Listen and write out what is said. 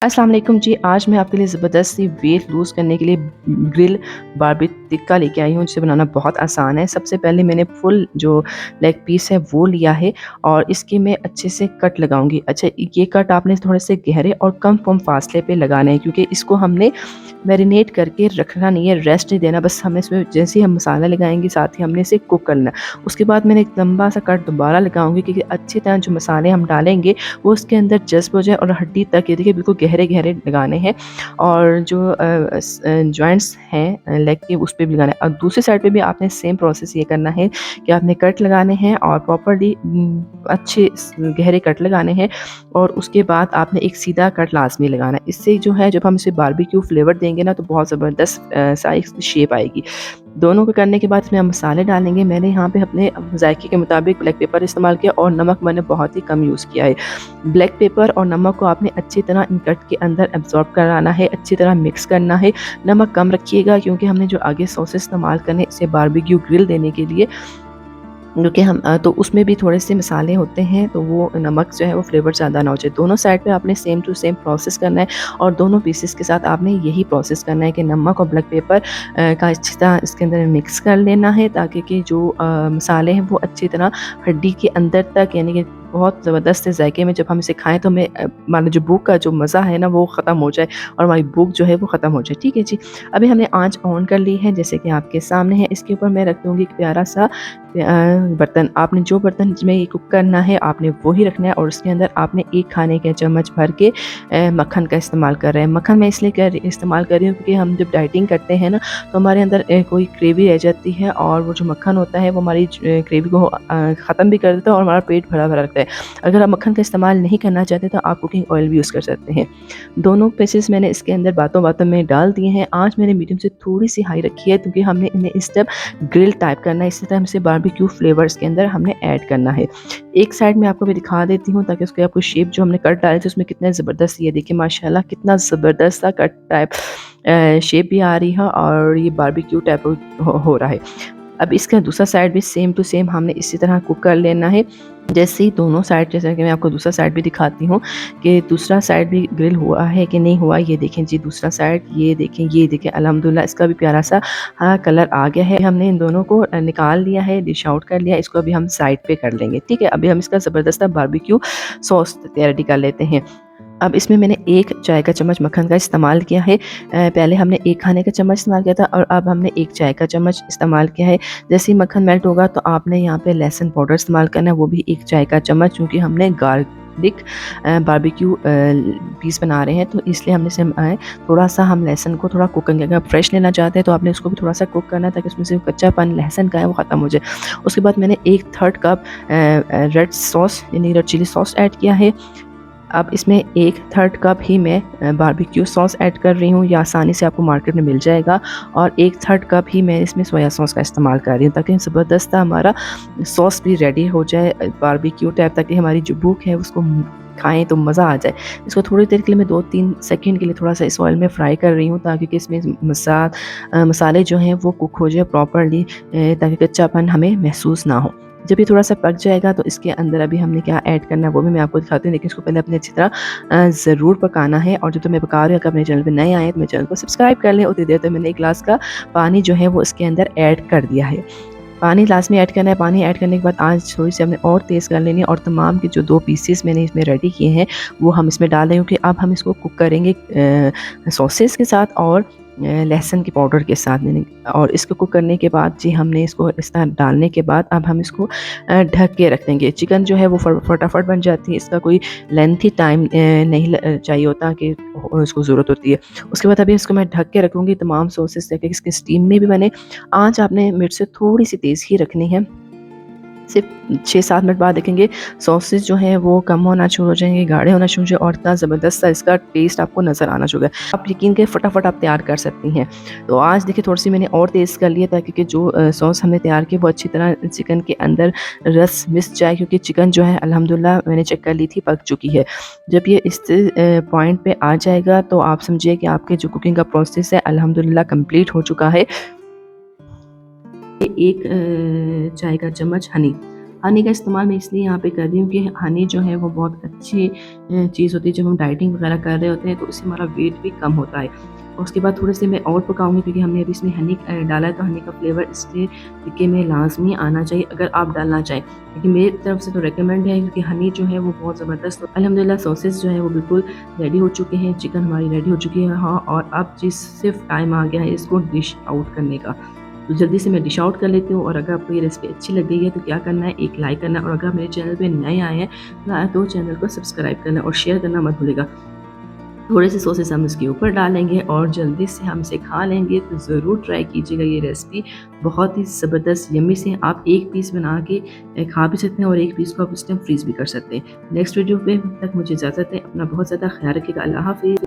अस्सलाम वालेकुम जी। आज मैं आपके लिए ज़बरदस्त सी वेट लूज़ करने के लिए ग्रिल बारबी टिक्का लेके आई हूँ, जिसे बनाना बहुत आसान है। सबसे पहले मैंने फुल जो लेग पीस है वो लिया है और इसके मैं अच्छे से कट लगाऊंगी। अच्छा, ये कट आपने थोड़े से गहरे और कम फासले पे लगाने हैं, क्योंकि इसको हमने मैरिनेट करके रखना नहीं है, रेस्ट नहीं देना। बस हमें इसमें जैसे ही हम मसाला लगाएंगे साथ ही हमने इसे कुक करना है। उसके बाद मैंने एक लंबा सा कट दोबारा लगाऊंगी, क्योंकि अच्छी तरह जो मसाले हम डालेंगे वो उसके अंदर जज्ब हो जाए और हड्डी तक, ये देखिए बिल्कुल गहरे गहरे लगाने हैं। और जो जॉइंट्स हैं लेग के, उस पर भी लगाना है। और दूसरी साइड पे भी आपने सेम प्रोसेस ये करना है कि आपने कट लगाने हैं और प्रॉपरली अच्छे गहरे कट लगाने हैं। और उसके बाद आपने एक सीधा कट लाजमी लगाना है। इससे जो है, जब हम इसे बारबेक्यू फ्लेवर देंगे ना, तो बहुत ज़बरदस्त सा एक शेप आएगी। दोनों को करने के बाद इसमें हम मसाले डालेंगे। मैंने यहाँ पे अपने जायके के मुताबिक ब्लैक पेपर इस्तेमाल किया और नमक मैंने बहुत ही कम यूज़ किया है। ब्लैक पेपर और नमक को आपने अच्छी तरह इन कट के अंदर एब्जॉर्ब कराना है, अच्छी तरह मिक्स करना है। नमक कम रखिएगा, क्योंकि हमने जो आगे सॉस इस्तेमाल करने इसे बारबेक्यू ग्रिल देने के लिए, क्योंकि हम तो उसमें भी थोड़े से मसाले होते हैं, तो वो नमक जो है वो फ्लेवर ज़्यादा ना हो जाए। दोनों साइड पे आपने सेम टू सेम प्रोसेस करना है और दोनों पीसेस के साथ आपने यही प्रोसेस करना है कि नमक और ब्लैक पेपर का अच्छी तरह इसके अंदर मिक्स कर लेना है, ताकि कि जो मसाले हैं वो अच्छी तरह हड्डी के अंदर तक, यानी कि बहुत ज़बरदस्त से जायके में जब हम इसे खाएँ तो हमें मान जो भूख का जो मज़ा है ना, वो ख़त्म हो जाए और हमारी भूख जो है वो ख़त्म हो जाए। ठीक है जी। अभी हमने आँच ऑन कर ली है, जैसे कि आपके सामने है। इसके ऊपर मैं रख दूँगी एक प्यारा सा बर्तन। आपने जो बर्तन में ये कुक करना है आपने वो ही रखना है, और उसके अंदर आपने एक खाने का चम्मच भर के मक्खन का इस्तेमाल कर रहे हैं। मक्खन मैं इसलिए इस्तेमाल कर रही हूँ, क्योंकि हम जब डाइटिंग करते हैं ना, तो हमारे अंदर कोई ग्रेवी रह जाती है, और वो जो मक्खन होता है वो हमारी ग्रेवी को ख़त्म भी कर देता है और हमारा पेट भरा भरा रखता है। अगर आप मक्खन का इस्तेमाल नहीं करना चाहते तो आप कुकिंग ऑयल भी यूज़ कर सकते हैं। दोनों पीसेस मैंने इसके अंदर बातों बातों में डाल दिए हैं। आँच मैंने मीडियम से थोड़ी सी हाई रखी है, क्योंकि हमने इन्हें इस टाइप ग्रिल टाइप करना है। इसी तरह से बारबेक्यू फ्लेवर्स के अंदर हमने ऐड करना है। एक साइड में आपको भी दिखा देती हूँ, ताकि उसके आपको शेप जो हमने कट डाले थे उसमें कितने ज़बरदस्त, ये देखिए माशाल्लाह कितना ज़बरदस्त सा कट टाइप शेप भी आ रही है और ये बारबेक्यू टाइप हो रहा है। अब इसका दूसरा साइड भी सेम टू सेम हमने इसी तरह कुक कर लेना है। जैसे ही दोनों साइड, जैसा कि मैं आपको दूसरा साइड भी दिखाती हूँ कि दूसरा साइड भी ग्रिल हुआ है कि नहीं हुआ। ये देखें जी दूसरा साइड, ये देखें अल्हम्दुलिल्लाह इसका भी प्यारा सा कलर आ गया है। हमने इन दोनों को निकाल लिया है, डिश आउट कर लिया। इसको अभी हम साइड पे कर लेंगे। ठीक है, अभी हम इसका ज़बरदस्त बारबेक्यू सॉस रेडी कर लेते हैं। अब इसमें मैंने 1 चाय का चम्मच मक्खन का इस्तेमाल किया है। पहले हमने 1 खाने का चम्मच इस्तेमाल किया था और अब हमने 1 चाय का चम्मच इस्तेमाल किया है। जैसे ही मक्खन मेल्ट होगा तो आपने यहाँ पे लहसुन पाउडर इस्तेमाल करना है, वो भी 1 चाय का चम्मच, क्योंकि हमने गार्लिक बारबेक्यू पीस बना रहे हैं, तो इसलिए हमने इसे थोड़ा सा हम लहसुन को थोड़ा कुक करेंगे। अगर आप फ्रेश लेना चाहते हैं तो आपने उसको भी थोड़ा सा कुक करना है, ताकि उसमें से कच्चापन लहसुन का है वो ख़त्म हो जाए। उसके बाद मैंने 1/3 कप रेड सॉस यानी रेड चिली सॉस ऐड किया है। अब इसमें 1/3 कप ही मैं बारबेक्यू सॉस ऐड कर रही हूँ, या आसानी से आपको मार्केट में मिल जाएगा। और 1/3 कप ही मैं इसमें सोया सॉस का इस्तेमाल कर रही हूँ, ताकि ज़बरदस्त हमारा सॉस भी रेडी हो जाए बारबेक्यू टाइप, ताकि हमारी जो भूख है उसको खाएँ तो मज़ा आ जाए। इसको थोड़ी देर के लिए मैं 2-3 सेकंड के लिए थोड़ा सा इस ऑयल में फ्राई कर रही हूँ, ताकि कि इसमें मसाले जो हैं वो कुक हो जाए प्रॉपरली, ताकि कच्चापन हमें महसूस ना हो। जब ये थोड़ा-सा पक जाएगा तो इसके अंदर अभी हमने क्या ऐड करना है वो भी मैं आपको दिखाती हूँ, लेकिन इसको पहले अपने अच्छी तरह ज़रूर पकाना है। और जब तक मैं पका रही हूँ, अगर अपने चैनल पे नए आए हैं तो मेरे चैनल को सब्सक्राइब कर लें। उतनी देर तक मैंने 1 ग्लास का पानी जो है वो इसके अंदर ऐड कर दिया है। पानी लास्ट में ऐड करना है। पानी ऐड करने के बाद आँच थोड़ी-सी हमने और तेज़ कर लेनी है, और तमाम के जो 2 पीसेस मैंने इसमें रेडी किए हैं वो हम इसमें डाल रहे हैं, क्योंकि अब हम इसको कुक करेंगे सॉसेस के साथ और लहसुन के पाउडर के साथ मैंने। और इसको कुक करने के बाद जी हमने इसको इस तरह डालने के बाद अब हम इसको ढक के रख देंगे। चिकन जो है वो फटाफट बन जाती है, इसका कोई लेंथी टाइम नहीं चाहिए होता कि इसको ज़रूरत होती है। उसके बाद अभी इसको मैं ढक के रखूँगी तमाम सॉसेस, ताकि इसके स्टीम में भी बने। आँच आपने मिर्च से थोड़ी-सी तेज़ ही रखनी है। सिर्फ 6-7 मिनट बाद देखेंगे सॉसेस जो हैं वो कम होना शुरू हो जाएँगे, गाढ़े होना शुरू हो जाए, और इतना ज़बरदस्त सा इसका टेस्ट आपको नज़र आना शुरू हो गया। आप यकीन करें फटाफट आप तैयार कर सकती हैं। तो आज देखिए थोड़ी-सी मैंने और तेज़ कर ली है, ताकि कि जो सॉस हमने तैयार की वो अच्छी तरह चिकन के अंदर रस मिस जाए, क्योंकि चिकन जो है अल्हम्दुलिल्लाह मैंने चेक कर ली थी पक चुकी है। जब ये इस पॉइंट पे आ जाएगा तो आप समझिए कि आपके जो कुकिंग का प्रोसेस है अल्हम्दुलिल्लाह कंप्लीट हो चुका है। 1 चाय का चम्मच हनी हनी का इस्तेमाल मैं इसलिए यहाँ पे कर रही हूँ कि हनी जो है वो बहुत अच्छी चीज़ होती है। जब हम डाइटिंग वगैरह कर रहे होते हैं तो उससे हमारा वेट भी कम होता है। और उसके बाद थोड़े से मैं और पकाऊँगी क्योंकि हमने अभी इसमें हनी डाला है, तो हनी का फ्लेवर इसके टिक्के में लाज़मी आना चाहिए अगर आप डालना चाहें। लेकिन मेरी तरफ से तो रिकमेंड है क्योंकि हनी जो है वो बहुत ज़बरदस्त। अल्हम्दुलिल्लाह सॉसेस जो है वो बिल्कुल रेडी हो चुके हैं, चिकन हमारी रेडी हो चुकी है। हाँ, और अब जिस सिर्फ टाइम आ गया है इसको डिश आउट करने का। तो जल्दी से मैं डिश आउट कर लेती हूँ। और अगर आपको ये रेसिपी अच्छी लग गई है तो क्या करना है, एक लाइक करना है, और अगर आप मेरे चैनल पे नए आए हैं तो चैनल को सब्सक्राइब करना और शेयर करना मत भूलिएगा। थोड़े से सॉसेस हम इसके ऊपर डालेंगे और जल्दी से हम इसे खा लेंगे। तो ज़रूर ट्राई कीजिएगा ये रेसिपी, बहुत ही ज़बरदस्त यम्मी से। आप एक पीस बना के खा भी सकते हैं और एक पीस को आप उस टाइम फ्रीज़ भी कर सकते हैं। नेक्स्ट वीडियो पे तक मुझे इजाज़त है। अपना बहुत ज़्यादा ख्याल रखिएगा। अल्लाह हाफ़िज़।